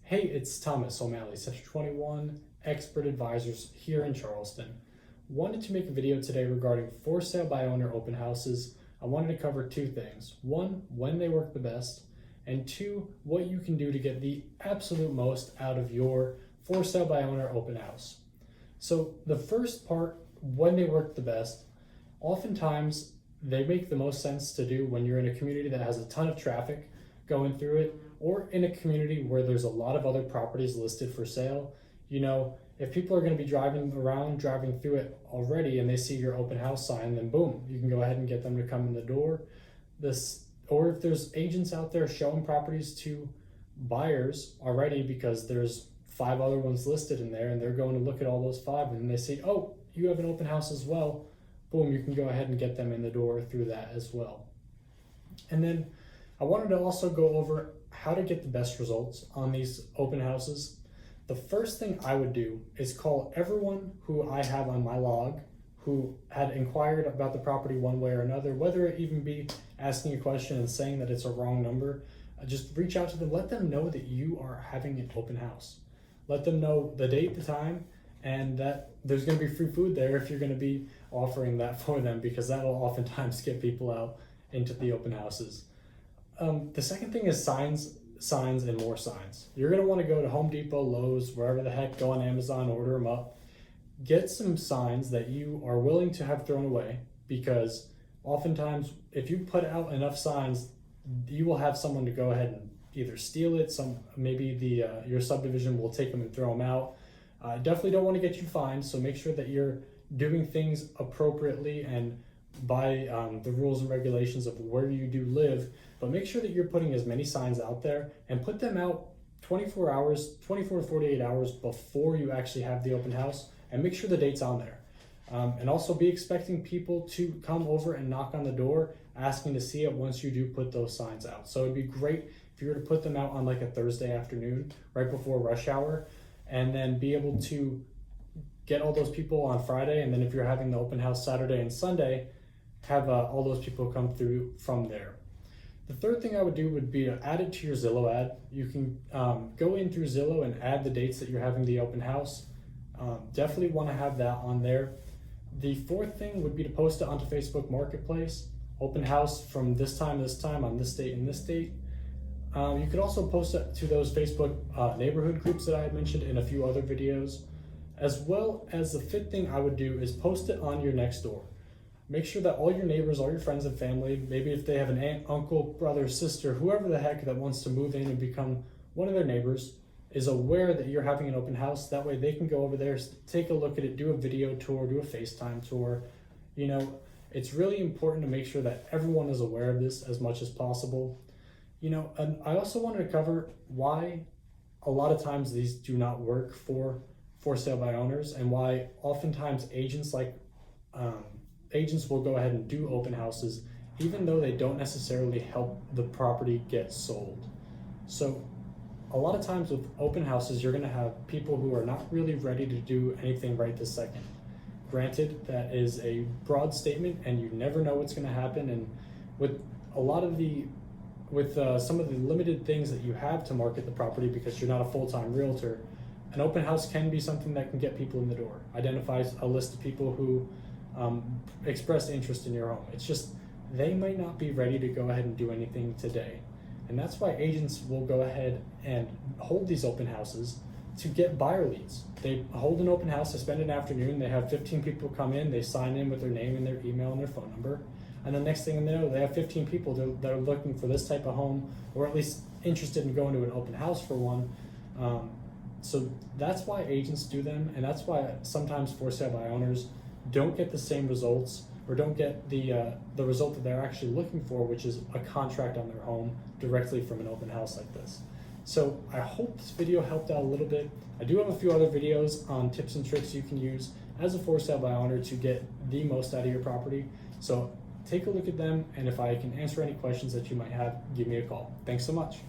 Hey, it's Thomas O'Malley, Section 21 Expert Advisors here in Charleston. Wanted to make a video today regarding for sale by owner open houses. I wanted to cover two things. One, when they work the best, and two, what you can do to get the absolute most out of your for sale by owner open house. So the first part, when they work the best, oftentimes they make the most sense to do when you're in a community that has a ton of traffic going through it, or in a community where there's a lot of other properties listed for sale. You know, if people are going to be driving through it already, and they see your open house sign, then boom, you can go ahead and get them to come in the door. Or if there's agents out there showing properties to buyers already because there's 5 other ones listed in there, and they're going to look at all those 5, and they say, oh, you have an open house as well, boom, you can go ahead and get them in the door through that as well. And then I wanted to also go over how to get the best results on these open houses. The first thing I would do is call everyone who I have on my log who had inquired about the property one way or another, whether it even be asking a question and saying that it's a wrong number. Just reach out to them, let them know that you are having an open house. Let them know the date, the time, and that there's going to be free food there if you're going to be offering that for them, because that'll oftentimes get people out into the open houses. The second thing is signs, and more signs. You're going to want to go to Home Depot, Lowe's, wherever the heck, go on Amazon, order them up. Get some signs that you are willing to have thrown away, because oftentimes if you put out enough signs, you will have someone to go ahead and either steal it, maybe your subdivision will take them and throw them out. Definitely don't want to get you fined, so make sure that you're doing things appropriately and by the rules and regulations of where you do live, but make sure that you're putting as many signs out there, and put them out 24 to 48 hours before you actually have the open house, and make sure the date's on there. And also be expecting people to come over and knock on the door asking to see it once you do put those signs out. So it'd be great if you were to put them out on like a Thursday afternoon right before rush hour, and then be able to get all those people on Friday, and then if you're having the open house Saturday and Sunday, have all those people come through from there. The third thing I would do would be to add it to your Zillow ad. You can go in through Zillow and add the dates that you're having the open house. Definitely want to have that on there. The fourth thing would be to post it onto Facebook Marketplace. Open house from this time on this date and this date. You could also post it to those Facebook neighborhood groups that I had mentioned in a few other videos. As well as the fifth thing I would do is post it on your Nextdoor. Make sure that all your neighbors, all your friends and family, maybe if they have an aunt, uncle, brother, sister, whoever the heck that wants to move in and become one of their neighbors, is aware that you're having an open house. That way they can go over there, take a look at it, do a video tour, do a FaceTime tour. You know, it's really important to make sure that everyone is aware of this as much as possible. You know, and I also wanted to cover why a lot of times these do not work for sale by owners, and why oftentimes agents will go ahead and do open houses even though they don't necessarily help the property get sold. So a lot of times with open houses, you're going to have people who are not really ready to do anything right this second. Granted, that is a broad statement, and you never know what's going to happen. And with some of the limited things that you have to market the property, because you're not a full-time realtor, an open house can be something that can get people in the door. Identifies a list of people who express interest in your home. It's just they might not be ready to go ahead and do anything today. And that's why agents will go ahead and hold these open houses to get buyer leads. They hold an open house, they spend an afternoon, they have 15 people come in, they sign in with their name and their email and their phone number. And the next thing they know, they have 15 people that are looking for this type of home, or at least interested in going to an open house for one. So that's why agents do them, and that's why sometimes for sale by owners don't get the same results, or don't get the result that they're actually looking for, which is a contract on their home directly from an open house like this. So I hope this video helped out a little bit. I do have a few other videos on tips and tricks you can use as a for sale by owner to get the most out of your property. So take a look at them, and if I can answer any questions that you might have, give me a call. Thanks so much.